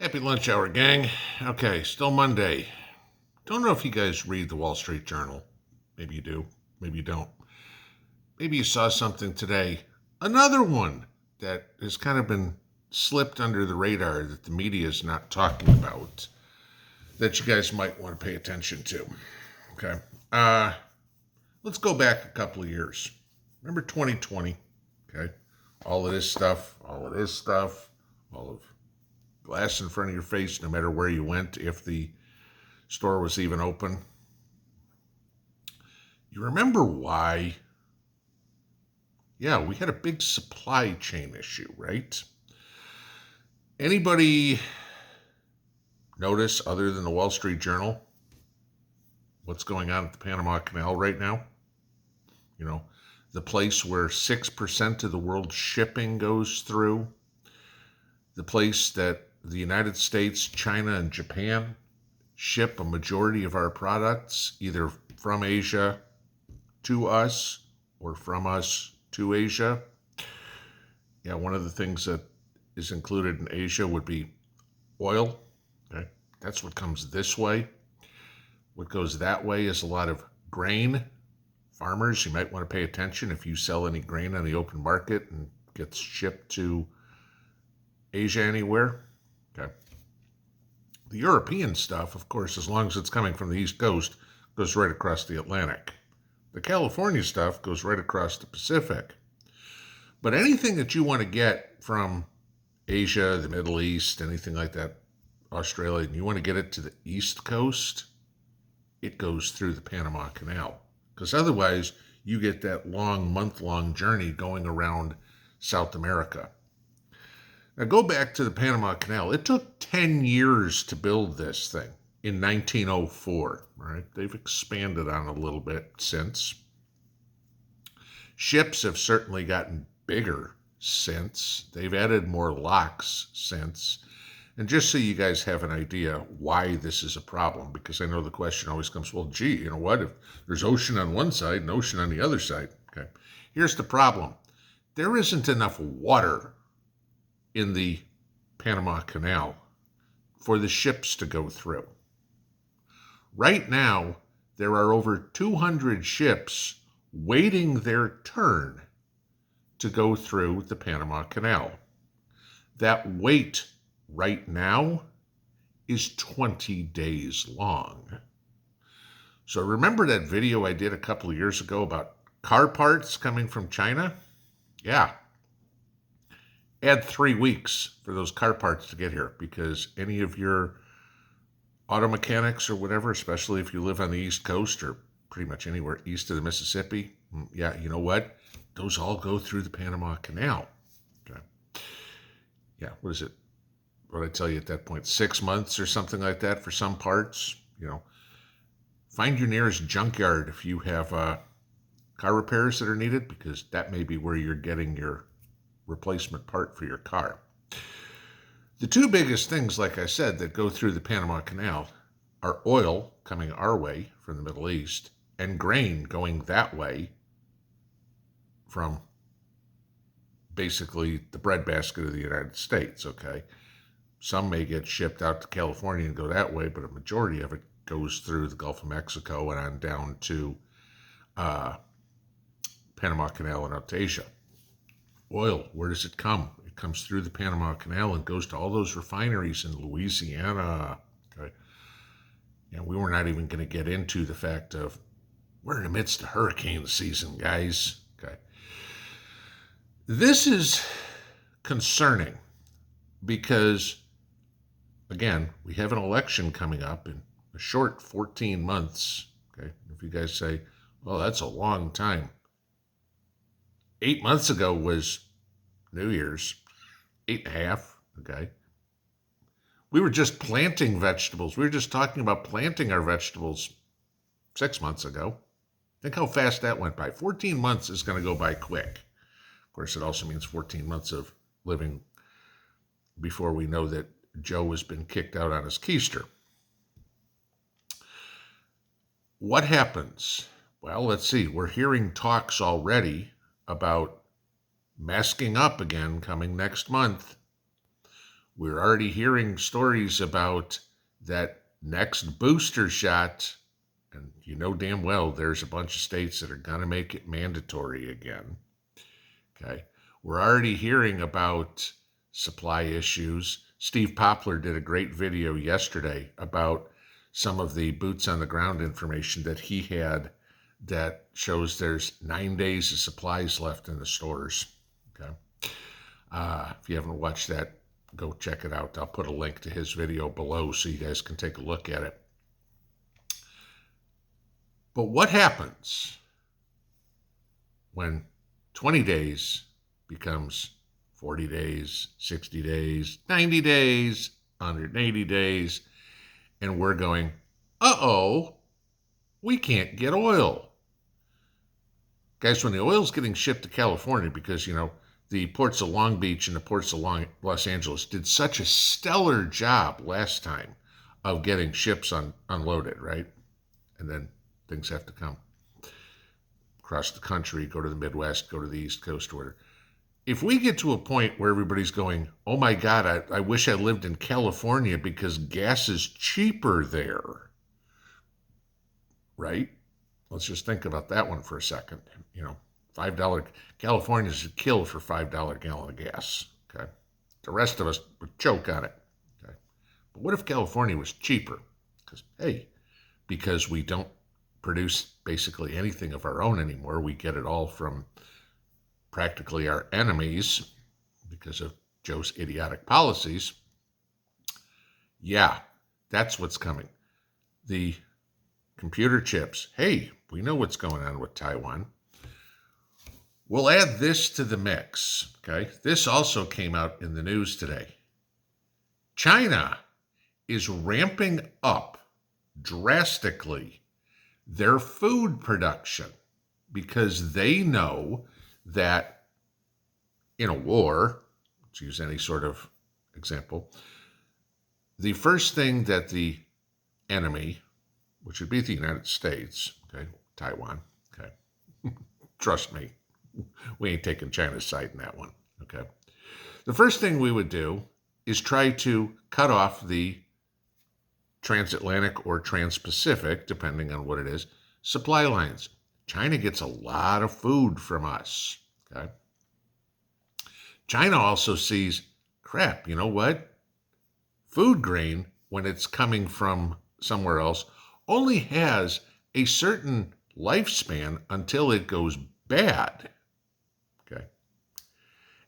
Happy lunch hour, gang. Okay, still Monday. Don't know if you guys read the Wall Street Journal. Maybe you do, maybe you don't. Maybe you saw something today. Another one that has kind of been slipped under the radar that the media is not talking about that you guys might want to pay attention to. Okay. Let's go back a couple of years. Remember 2020? Okay. All of this stuff, all of glass in front of your face no matter where you went, if the store was even open. You remember why? Yeah, we had a big supply chain issue, right? Anybody notice, other than the Wall Street Journal, what's going on at the Panama Canal right now? You know, the place where 6% of the world's shipping goes through, the place that the United States, China, and Japan ship a majority of our products, either from Asia to us or from us to Asia. Yeah, one of the things that is included in Asia would be oil. Okay, that's what comes this way. What goes that way is a lot of grain. Farmers, you might want to pay attention if you sell any grain on the open market and gets shipped to Asia anywhere. Okay. The European stuff, of course, as long as it's coming from the East Coast, goes right across the Atlantic. The California stuff goes right across the Pacific. But anything that you want to get from Asia, the Middle East, anything like that, Australia, and you want to get it to the East Coast, it goes through the Panama Canal. Because otherwise, you get that long, month-long journey going around South America. Now go back to the Panama Canal. It took 10 years to build this thing in 1904. Right? They've expanded on it a little bit since. Ships have certainly gotten bigger since. They've added more locks since. And just so you guys have an idea why this is a problem, because I know the question always comes, well, gee, you know what? If there's ocean on one side and ocean on the other side. Okay. Here's the problem. There isn't enough water in the Panama Canal for the ships to go through. Right now, there are over 200 ships waiting their turn to go through the Panama Canal. That wait right now is 20 days long. So remember that video I did a couple of years ago about car parts coming from China? Yeah. Add 3 weeks for those car parts to get here, because any of your auto mechanics or whatever, especially if you live on the East Coast or pretty much anywhere east of the Mississippi, yeah, you know what? Those all go through the Panama Canal. Okay. Yeah, what is it? What did I tell you at that point? 6 months or something like that for some parts. You know, find your nearest junkyard if you have car repairs that are needed, because that may be where you're getting your replacement part for your car. The two biggest things, like I said, that go through the Panama Canal are oil coming our way from the Middle East and grain going that way from basically the breadbasket of the United States, okay? Some may get shipped out to California and go that way, but a majority of it goes through the Gulf of Mexico and on down to Panama Canal and out to Asia. Oil, where does it come? It comes through the Panama Canal and goes to all those refineries in Louisiana. Okay. And we were not even going to get into the fact of we're in the midst of hurricane season, guys. Okay. This is concerning because, again, we have an election coming up in a short 14 months. Okay. If you guys say, well, that's a long time. 8 months ago was New Year's, 8.5, okay? We were just planting vegetables. We were just talking about planting our vegetables 6 months ago. Think how fast that went by. 14 months is going to go by quick. Of course, it also means 14 months of living before we know that Joe has been kicked out on his keister. What happens? Well, let's see. We're hearing talks already about masking up again coming next month. We're already hearing stories about that next booster shot, and you know damn well there's a bunch of states that are going to make it mandatory again. Okay. We're already hearing about supply issues. Steve Poplar did a great video yesterday about some of the boots on the ground information that he had that shows there's 9 days of supplies left in the stores. Okay. If you haven't watched that, go check it out. I'll put a link to his video below so you guys can take a look at it. But what happens when 20 days becomes 40 days, 60 days, 90 days, 180 days, and we're going, uh-oh, we can't get oil. Guys, when the oil's getting shipped to California, because, the ports of Long Beach and the ports of Los Angeles did such a stellar job last time of getting ships unloaded, right? And then things have to come across the country, go to the Midwest, go to the East Coast, whatever. If we get to a point where everybody's going, oh my God, I wish I lived in California because gas is cheaper there, right? Let's just think about that one for a second. $5, Californians would kill for $5 gallon of gas, okay? The rest of us would choke on it, okay? But what if California was cheaper? Because we don't produce basically anything of our own anymore. We get it all from practically our enemies because of Joe's idiotic policies. Yeah, that's what's coming. The computer chips. Hey, we know what's going on with Taiwan. We'll add this to the mix, okay? This also came out in the news today. China is ramping up drastically their food production because they know that in a war, let's use any sort of example, the first thing that the enemy, which would be the United States, okay, Taiwan, okay, trust me, we ain't taking China's side in that one, okay? The first thing we would do is try to cut off the transatlantic or trans-Pacific, depending on what it is, supply lines. China gets a lot of food from us, okay? China also sees, crap, you know what? Food grain, when it's coming from somewhere else, only has a certain lifespan until it goes bad, okay?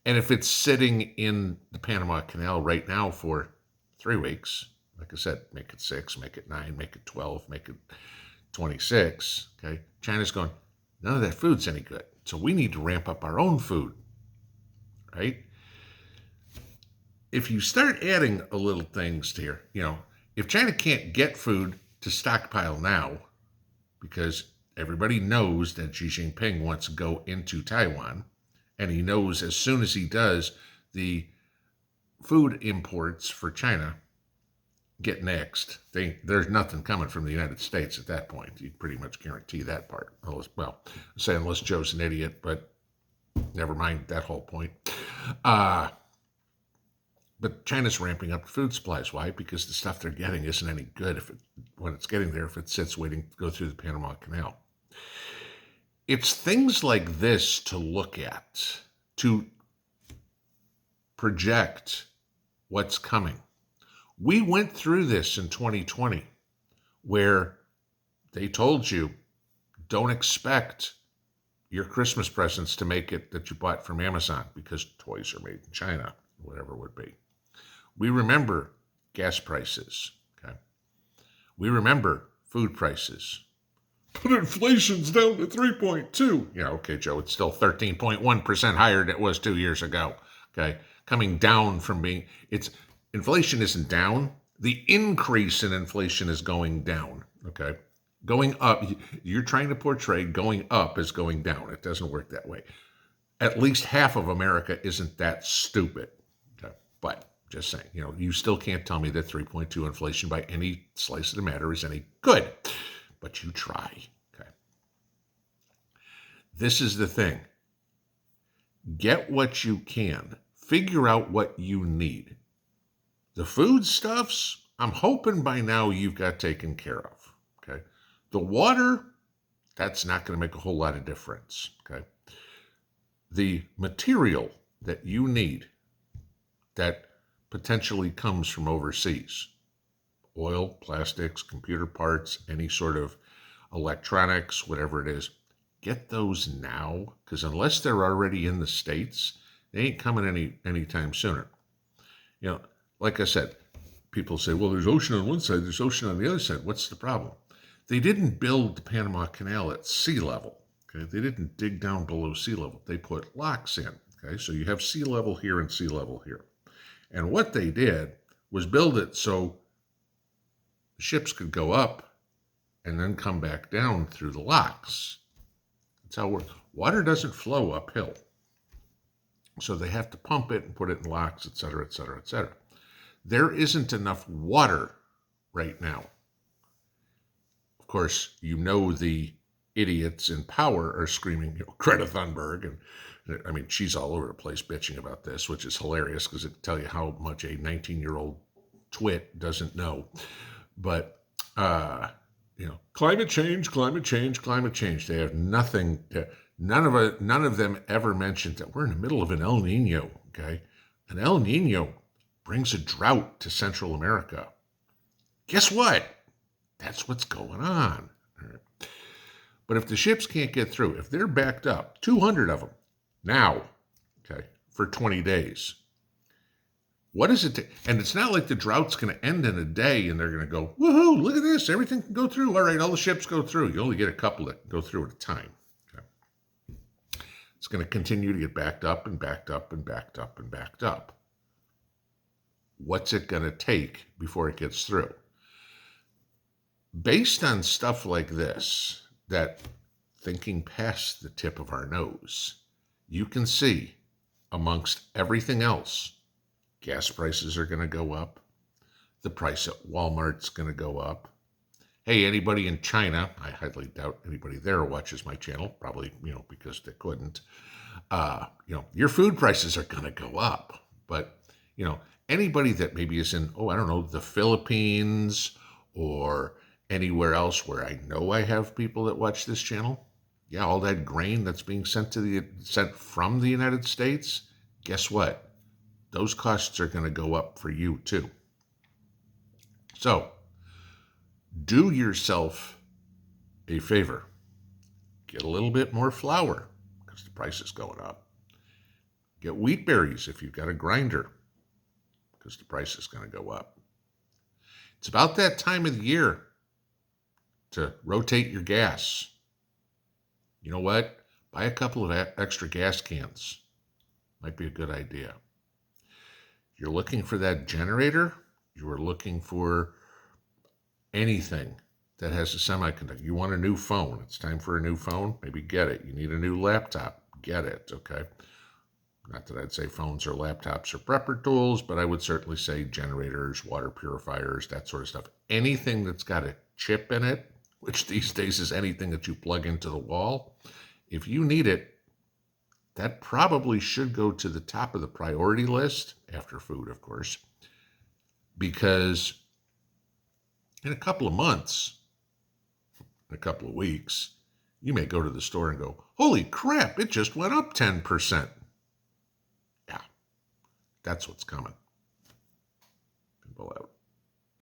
And if it's sitting in the Panama Canal right now for 3 weeks, like I said, make it 6, make it 9, make it 12, make it 26, okay? China's going, none of that food's any good. So we need to ramp up our own food, right? If you start adding a little things to here, if China can't get food to stockpile now, because everybody knows that Xi Jinping wants to go into Taiwan, and he knows as soon as he does, the food imports for China get nixed. There's nothing coming from the United States at that point. You pretty much guarantee that part. Unless Joe's an idiot, but never mind that whole point. But China's ramping up food supplies. Why? Because the stuff they're getting isn't any good when it's getting there, if it sits waiting to go through the Panama Canal. It's things like this to look at, to project what's coming. We went through this in 2020, where they told you, don't expect your Christmas presents to make it that you bought from Amazon because toys are made in China, whatever it would be. We remember gas prices, okay? We remember food prices. But inflation's down to 3.2. Yeah, okay, Joe, it's still 13.1% higher than it was 2 years ago, okay? Coming down from inflation isn't down. The increase in inflation is going down, okay? Going up, you're trying to portray going up as going down. It doesn't work that way. At least half of America isn't that stupid, okay? But just saying, you still can't tell me that 3.2 inflation by any slice of the matter is any good, but you try, okay? This is the thing. Get what you can. Figure out what you need. The foodstuffs, I'm hoping by now you've got taken care of. Okay. The water, that's not going to make a whole lot of difference. Okay. The material that you need that potentially comes from overseas, oil, plastics, computer parts, any sort of electronics, whatever it is, get those now, because unless they're already in the States, they ain't coming anytime sooner. You know, like I said, people say, well, there's ocean on one side, there's ocean on the other side. What's the problem? They didn't build the Panama Canal at sea level. Okay, they didn't dig down below sea level. They put locks in. Okay, so you have sea level here and sea level here. And what they did was build it so the ships could go up and then come back down through the locks. That's how it works. Water doesn't flow uphill. So they have to pump it and put it in locks, et cetera, et cetera, et cetera. There isn't enough water right now. Of course, you know the idiots in power are screaming, Greta Thunberg, and I mean, she's all over the place bitching about this, which is hilarious because it tells you how much a 19-year-old twit doesn't know. But, climate change, climate change, climate change. They have nothing. None of them ever mentioned that we're in the middle of an El Nino, okay? An El Nino brings a drought to Central America. Guess what? That's what's going on. All right. But if the ships can't get through, if they're backed up, 200 of them now, okay, for 20 days, what does it take? And it's not like the drought's going to end in a day and they're going to go, woohoo, look at this, everything can go through. All right, all the ships go through. You only get a couple that go through at a time. Okay. It's going to continue to get backed up and backed up and backed up and backed up. What's it going to take before it gets through? Based on stuff like this, that thinking past the tip of our nose, you can see amongst everything else, gas prices are going to go up. The price at Walmart's going to go up. Hey, anybody in China, I highly doubt anybody there watches my channel, probably, because they couldn't. Your food prices are going to go up. But, anybody that maybe is in, the Philippines or anywhere else where I know I have people that watch this channel, yeah, all that grain that's being sent from the United States, guess what? Those costs are going to go up for you too. So, do yourself a favor. Get a little bit more flour because the price is going up. Get wheat berries if you've got a grinder because the price is going to go up. It's about that time of the year to rotate your gas. You know what? Buy a couple of extra gas cans. Might be a good idea. You're looking for that generator. You are looking for anything that has a semiconductor. You want a new phone. It's time for a new phone. Maybe get it. You need a new laptop. Get it. Okay. Not that I'd say phones or laptops are prepper tools, but I would certainly say generators, water purifiers, that sort of stuff. Anything that's got a chip in it, which these days is anything that you plug into the wall, if you need it, that probably should go to the top of the priority list, after food, of course, because in a couple of months, in a couple of weeks, you may go to the store and go, holy crap, it just went up 10%. Yeah, that's what's coming. Pinball out.